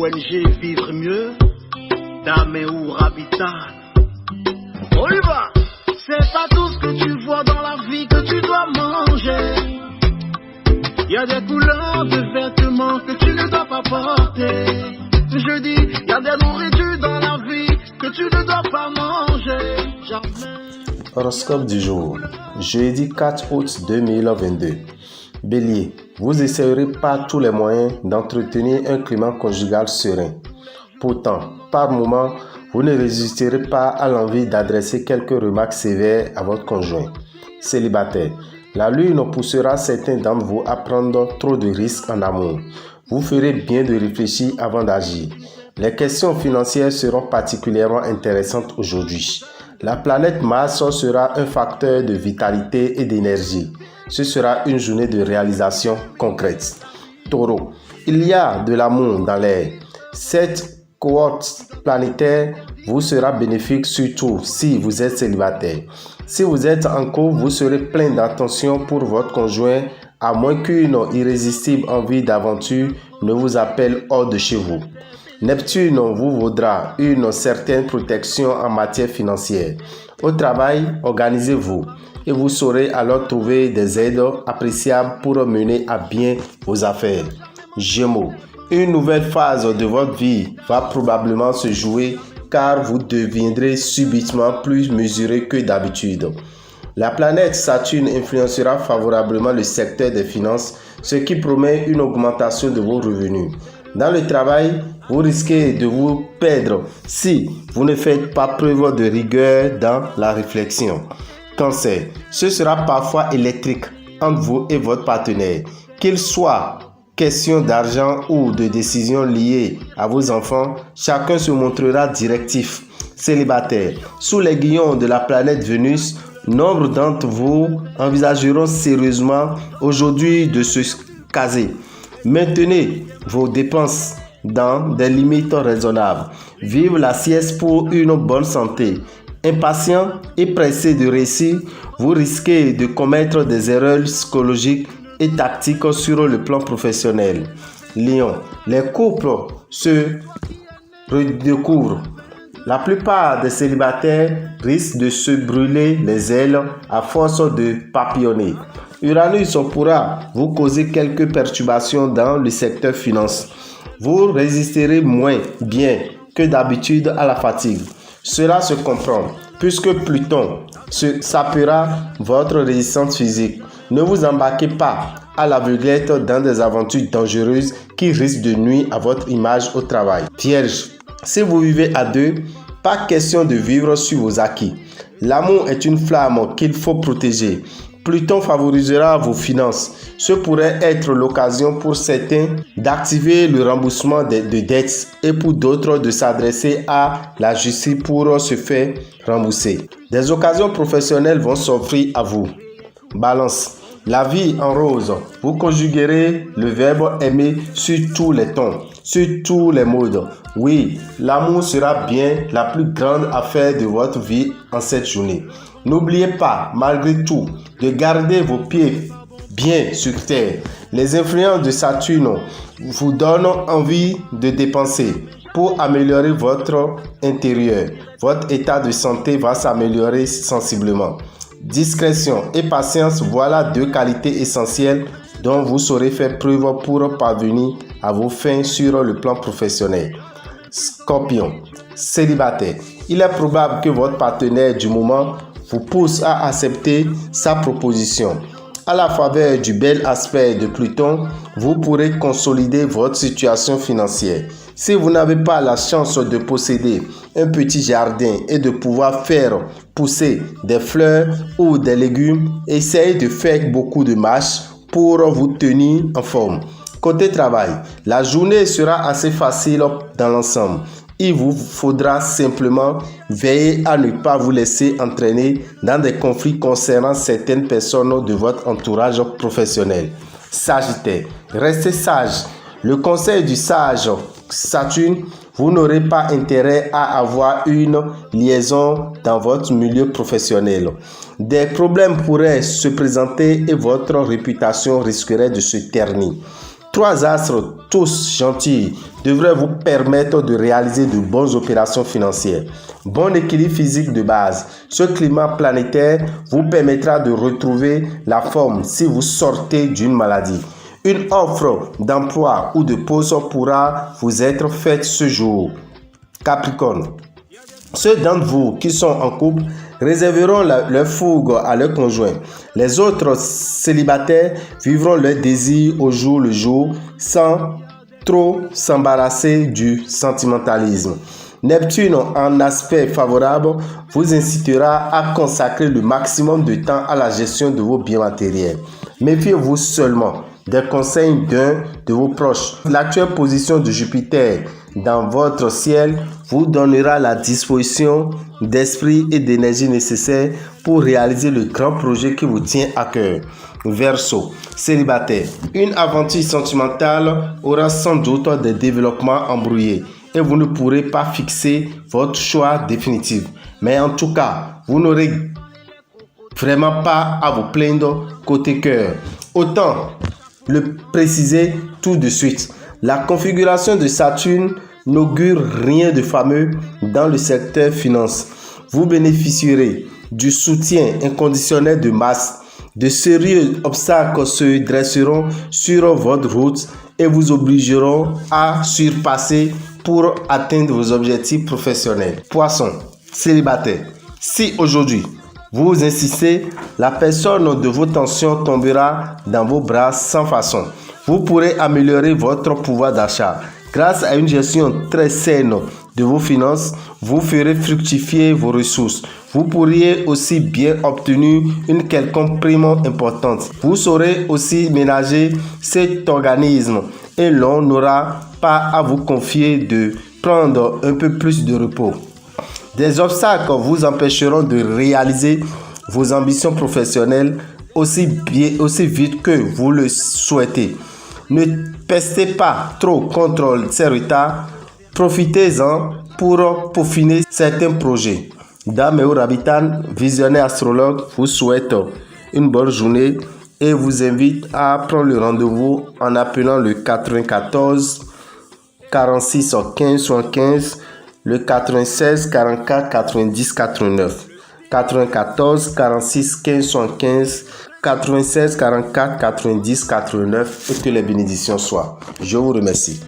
ONG Vivre Mieux, Dame ou Habitat. On y va. C'est pas tout ce que tu vois dans la vie que tu dois manger. Il y a des couleurs de vêtements que tu ne dois pas porter. Je dis, il y a des nourritures dans la vie que tu ne dois pas manger. Jamais. Horoscope du jour, jeudi 4 août 2022. Bélier, vous essayerez par tous les moyens d'entretenir un climat conjugal serein. Pourtant, par moments, vous ne résisterez pas à l'envie d'adresser quelques remarques sévères à votre conjoint. Célibataire, la lune poussera certains d'entre vous à prendre trop de risques en amour. Vous ferez bien de réfléchir avant d'agir. Les questions financières seront particulièrement intéressantes aujourd'hui. La planète Mars sera un facteur de vitalité et d'énergie. Ce sera une journée de réalisation concrète. Taureau, il y a de l'amour dans l'air. Cette cohorte planétaire vous sera bénéfique surtout si vous êtes célibataire. Si vous êtes en couple, vous serez plein d'attention pour votre conjoint, à moins qu'une irrésistible envie d'aventure ne vous appelle hors de chez vous. Neptune vous vaudra une certaine protection en matière financière. Au travail, organisez-vous et vous saurez alors trouver des aides appréciables pour mener à bien vos affaires. Gémeaux, une nouvelle phase de votre vie va probablement se jouer car vous deviendrez subitement plus mesuré que d'habitude. La planète Saturne influencera favorablement le secteur des finances, ce qui promet une augmentation de vos revenus. Dans le travail, vous risquez de vous perdre si vous ne faites pas preuve de rigueur dans la réflexion. Cancer, ce sera parfois électrique entre vous et votre partenaire. Qu'il soit question d'argent ou de décisions liées à vos enfants, chacun se montrera directif. Célibataire, sous l'aiguillon de la planète Vénus, nombre d'entre vous envisageront sérieusement aujourd'hui de se caser. Maintenez vos dépenses dans des limites raisonnables. Vive la sieste pour une bonne santé. Impatient et pressé de réussir, vous risquez de commettre des erreurs psychologiques et tactiques sur le plan professionnel. Lion, les couples se redécouvrent. La plupart des célibataires risquent de se brûler les ailes à force de papillonner. Uranus pourra vous causer quelques perturbations dans le secteur finance. Vous résisterez moins bien que d'habitude à la fatigue. Cela se comprend puisque Pluton sapera votre résistance physique. Ne vous embarquez pas à l'aveuglette dans des aventures dangereuses qui risquent de nuire à votre image au travail. Vierge, si vous vivez à deux, pas question de vivre sur vos acquis. L'amour est une flamme qu'il faut protéger. Pluton favorisera vos finances. Ce pourrait être l'occasion pour certains d'activer le remboursement de dettes et pour d'autres de s'adresser à la justice pour se faire rembourser. Des occasions professionnelles vont s'offrir à vous. Balance. La vie en rose. Vous conjuguerez le verbe aimer sur tous les tons, sur tous les modes. Oui, l'amour sera bien la plus grande affaire de votre vie en cette journée. N'oubliez pas, malgré tout, de garder vos pieds bien sur terre. Les influences de Saturne vous donnent envie de dépenser pour améliorer votre intérieur. Votre état de santé va s'améliorer sensiblement. Discrétion et patience, voilà deux qualités essentielles dont vous saurez faire preuve pour parvenir à vos fins sur le plan professionnel. Scorpion, célibataire, il est probable que votre partenaire du moment vous pousse à accepter sa proposition. À la faveur du bel aspect de Pluton, vous pourrez consolider votre situation financière. Si vous n'avez pas la chance de posséder un petit jardin et de pouvoir faire pousser des fleurs ou des légumes, essayez de faire beaucoup de marches pour vous tenir en forme. Côté travail, la journée sera assez facile dans l'ensemble. Il vous faudra simplement veiller à ne pas vous laisser entraîner dans des conflits concernant certaines personnes de votre entourage professionnel. Sagittaire, restez sage. Le conseil du sage Saturne, vous n'aurez pas intérêt à avoir une liaison dans votre milieu professionnel. Des problèmes pourraient se présenter et votre réputation risquerait de se ternir. 3 astres, tous gentils, devraient vous permettre de réaliser de bonnes opérations financières. Bon équilibre physique de base. Ce climat planétaire vous permettra de retrouver la forme si vous sortez d'une maladie. Une offre d'emploi ou de poste pourra vous être faite ce jour. Capricorne. Ceux d'entre vous qui sont en couple réserveront leur fougue à leur conjoint. Les autres célibataires vivront leur désir au jour le jour sans trop s'embarrasser du sentimentalisme. Neptune, en aspect favorable, vous incitera à consacrer le maximum de temps à la gestion de vos biens matériels. Méfiez-vous seulement des conseils d'un de vos proches. L'actuelle position de Jupiter dans votre ciel vous donnera la disposition d'esprit et d'énergie nécessaires pour réaliser le grand projet qui vous tient à cœur. Verseau, célibataire. Une aventure sentimentale aura sans doute des développements embrouillés et vous ne pourrez pas fixer votre choix définitif. Mais en tout cas, vous n'aurez vraiment pas à vous plaindre côté cœur. Autant le préciser tout de suite. La configuration de Saturne n'augure rien de fameux dans le secteur finance. Vous bénéficierez du soutien inconditionnel de Mars. De sérieux obstacles se dresseront sur votre route et vous obligeront à surpasser pour atteindre vos objectifs professionnels. Poisson, célibataire. Si aujourd'hui vous insistez, la personne de vos tensions tombera dans vos bras sans façon. Vous pourrez améliorer votre pouvoir d'achat. Grâce à une gestion très saine de vos finances, vous ferez fructifier vos ressources. Vous pourriez aussi bien obtenir une quelconque prime importante. Vous saurez aussi ménager cet organisme et l'on n'aura pas à vous confier de prendre un peu plus de repos. Des obstacles vous empêcheront de réaliser vos ambitions professionnelles aussi vite que vous le souhaitez. Ne pestez pas trop contre ces retards. Profitez-en pour peaufiner certains projets. Dameo Rabitan, visionnaire astrologue, vous souhaite une bonne journée et vous invite à prendre le rendez-vous en appelant le 94 46 15 75, le 96 44 90 89, 94 46 15 75, 96 44 90 89 et que les bénédictions soient. Je vous remercie.